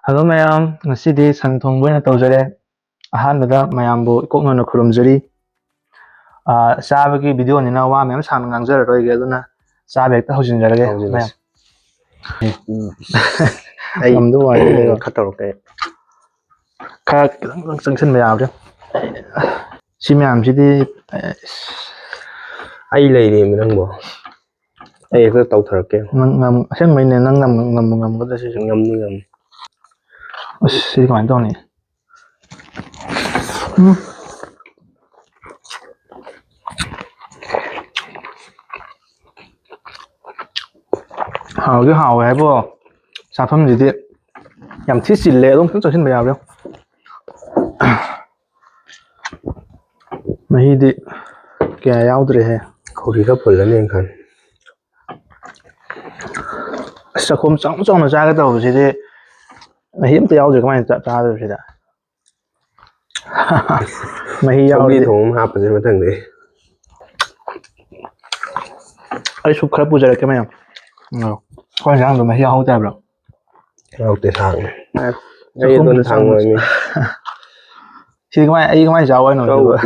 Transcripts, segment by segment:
Hello mayam, ngasidi san thongbu na tawjare. Ahanbada mayambu koknona khurumjari. Sabagi video ni na wa mayam san ngangjar roige aduna sabe ekta hojinjarage mayam. Ai amdu wa khatorke kha sangsin mayam de. Si mayam sidi ai leire mi nangbo. Ai ekta tawtharke ngam aseng mai ne nang ngam ko da si ngam ni ngam. Si kaman to ni. Hào cái hào ấy bố sản phẩm gì đi nhằm thiết xịn lệ luôn cũng cho xin bèo đâu mấy đi kẻ áo rồi hè Kopi ka pula ni kan. sao không sống trong nó ra cái đầu gì đi hiếm tiêu rồi các bạn ra rồi gì đó mấy áo đi thùng hạp gì mà thằng đấy. ấy súp khắp bây giờ cái mày quan trọng là mấy áo đẹp rồi Áo tê thang. Ai tuần thang rồi mi. Thì cái mày giàu ấy rồi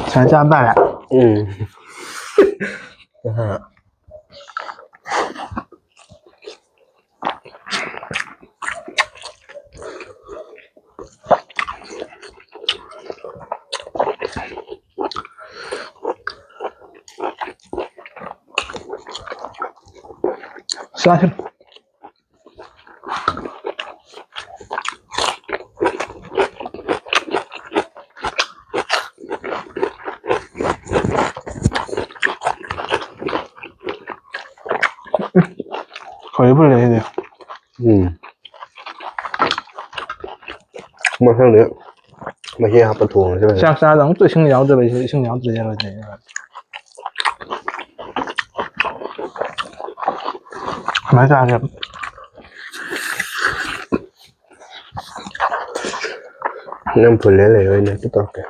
sáng trăm ta ạ Silakan. Khỏi bữa này đi. Mà thằng đấy. Mà khi hạp thùng chứ. Sáng sáng đóng tôi sinh nháo rồi sinh nháo rồi rồi. Nói ra kìa Năm phút lẽ rồi này cái tao kìa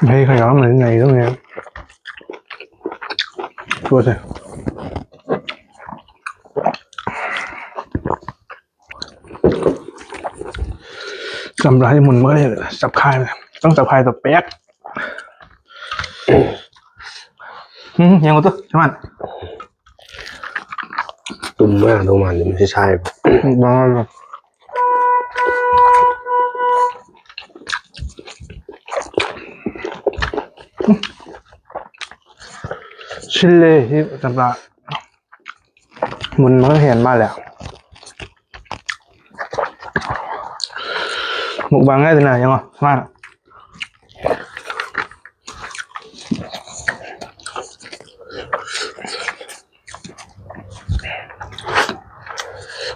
Đây khai đó mình này đúng không? Chua rồi. Cầm lại mình mới sập khai này,ต้องsập khai tập pét.ยังcó chứ bạn. Tùm mà đâu mà mình sẽ sai. Vâng. Chile thì thật ra mình mới hiện mà lẹo một bằng ngay thế này không mà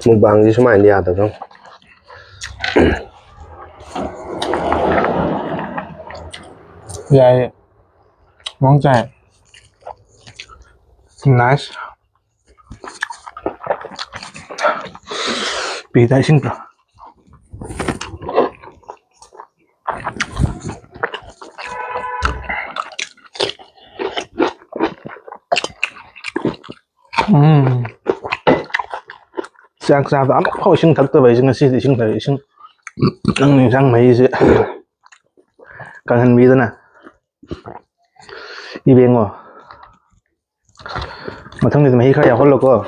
một bằng gì số mày đi à được không? Dài món chè nice bị đại sinh rồi sang sao lắm hồi sinh thật tôi vậy sinh là sinh phải sinh đang mình sang mấy gì càng hình bí thế nào đi bên ngồi mà thằng này mấy khai giàu hơn lo cơ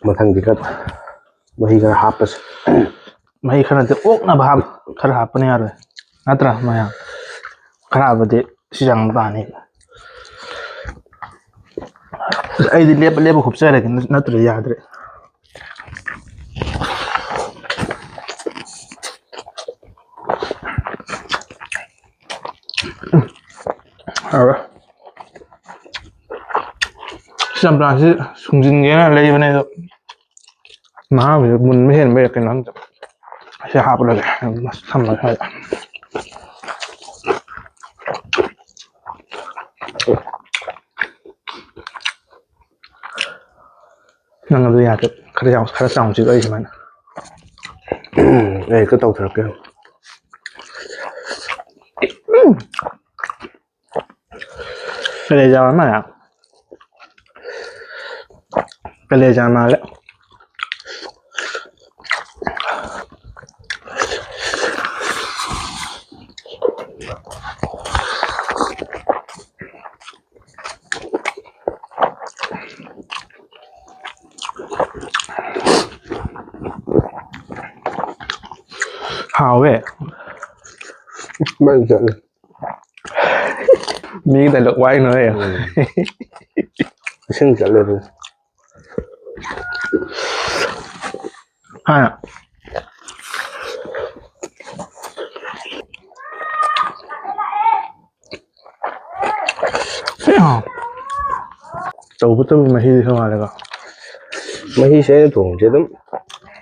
mà thằng gì cái mấy cái hấp mấy khai là ốc na baham khai hấp này rồi Natra maya. Karabati siyang bani. Ay di leba खूप सारे नत्र याद रे. Alright. Sometimes sungin ge na lei bane to ma bi munไม่เห็นไม่กันนั้นใช่หาบเลยทำอะไรนั่งดูยากคาราซองจิก็อีกมันก็ต้องทำกันไปเลยจะมาอ่ะไปเลยจะมาแล้วหาวเว้ย ไม่เจอมีแต่ดอกไว้เลยอ่ะซึ่งจะเลยฮะเฮ้ยตัวพุทธมาที่เข้ามาเลยก็ไม่ใช่ตัวเจ้า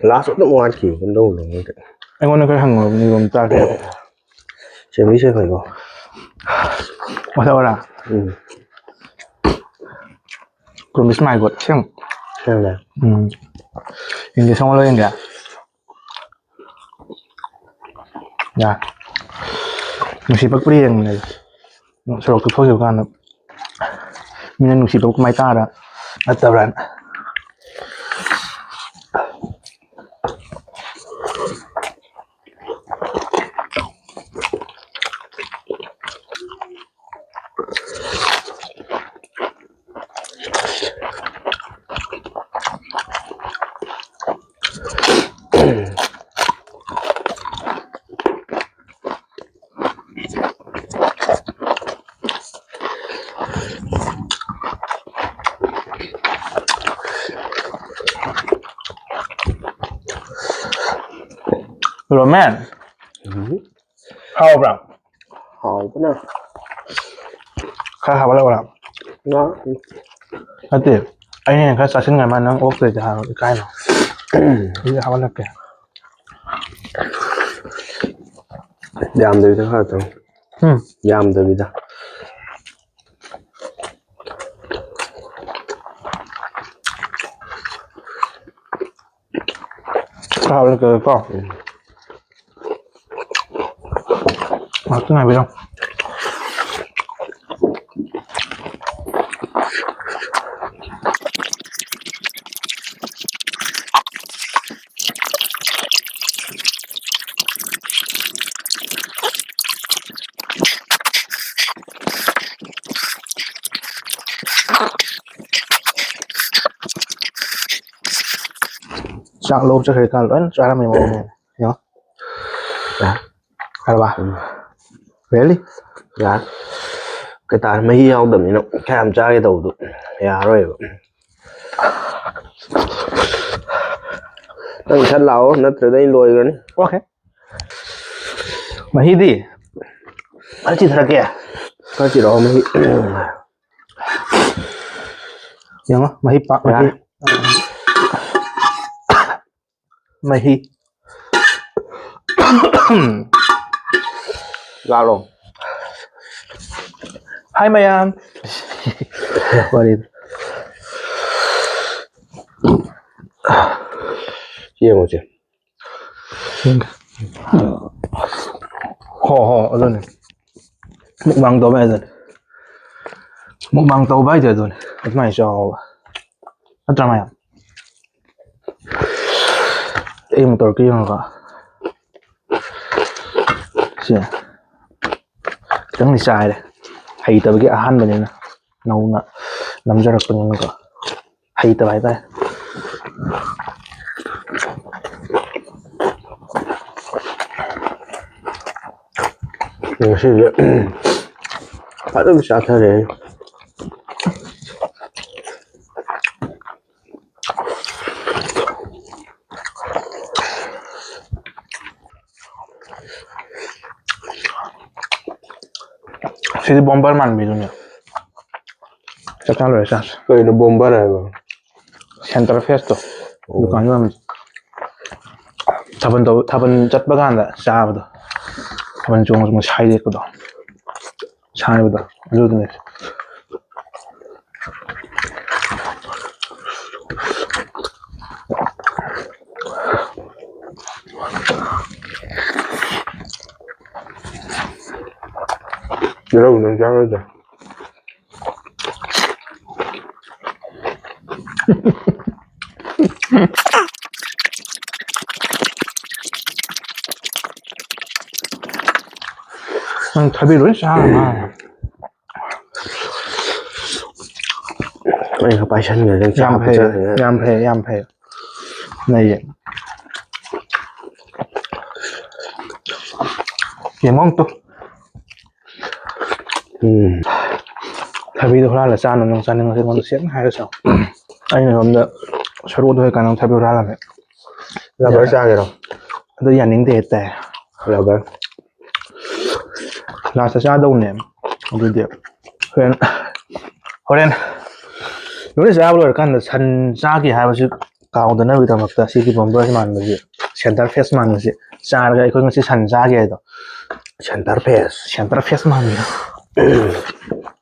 ล่าสุดต้องวันกี่คนดูลงเลยไอ้คนนั้นก็หังมีลมตาแก่ใช่ไม่ใช่ใครก็ว่าเท่าไหร่กลุ่มมิสไมล์กดเช่างใช่ไหมยังจะช่องอะไรยังเดียวอย่าหนูชีปักปรียังเลยสรุปคือพวกเดียวกันนะมีหนูชีปักไม่ตาละอัตราโรแมนเข้าเปล่าหอมก็น่ะข้าขับอะไรวะเนาะก็ติดไอ้เนี่ยข้าสักชิ้นงานมันน้องโอ๊กเลยจะหาใกล้หน่อยนี่จะขับอะไรแกยามเดือดข้าวจังยามเดือดข้าวแล้วก็มาขึ้นไงไปลองจากโลบจะเคยกันแล้วจะทำยังไงเนาะอะไรวะreally dạ cái ta mấy yêu đầm như nó cam cha cái đầu tụi dạ rồi đang chân lâu nó từ đây lùi rồi ok mà hít đi nó chỉ thật kìa có chỉ đó mà hít nhớ không mà hít bạc mà hít mà hít ra luôn Hi Mayan. What is? Chia một chứ. Ho rồi này. Mukbang to bây giờ. Mukbang to bây giờ rồi. Cái này cho. Ăn trà mày. Em tổ kia mà. Xem. Chẳng đi sai đây. Hay tới cái ăn bên này nè, nấu nè, nằm ra được bên này có, hay tới vậy ta. Ngasinya. Ada bisa tadi. สิบอมเบอร์มันมีตรงเนี้ยจะกันเลยสัส Kayak bomba lah. Center Fest tuh bukan juga taban cat bagan lah siapa tuh taban cuma semua cai deh tuh cai betul lu tuh nih Kira udah jangan aja. 답이 왜 싸나 Anh không phải chân người đang chạm hết trơn. 얌패 này 얘 또 답이도 하라 싸는 농사는 것에 먼저 시작 하여서 아니 근데 서로도 해 가능 답이 하라면 Là bởi sao vậy đâu? 너 nhận đề tệ Là bởi là sao đâu nè 어디 돼 그냥 호렌 요리 잡으러 간다 산 싸기 하면서 가운데는 위다 막다 시기 bomber 만나지 센터 페이스 만나지 싸가 이거 같이 산 싸게 해도 Center Pass. 센터 페이스 만나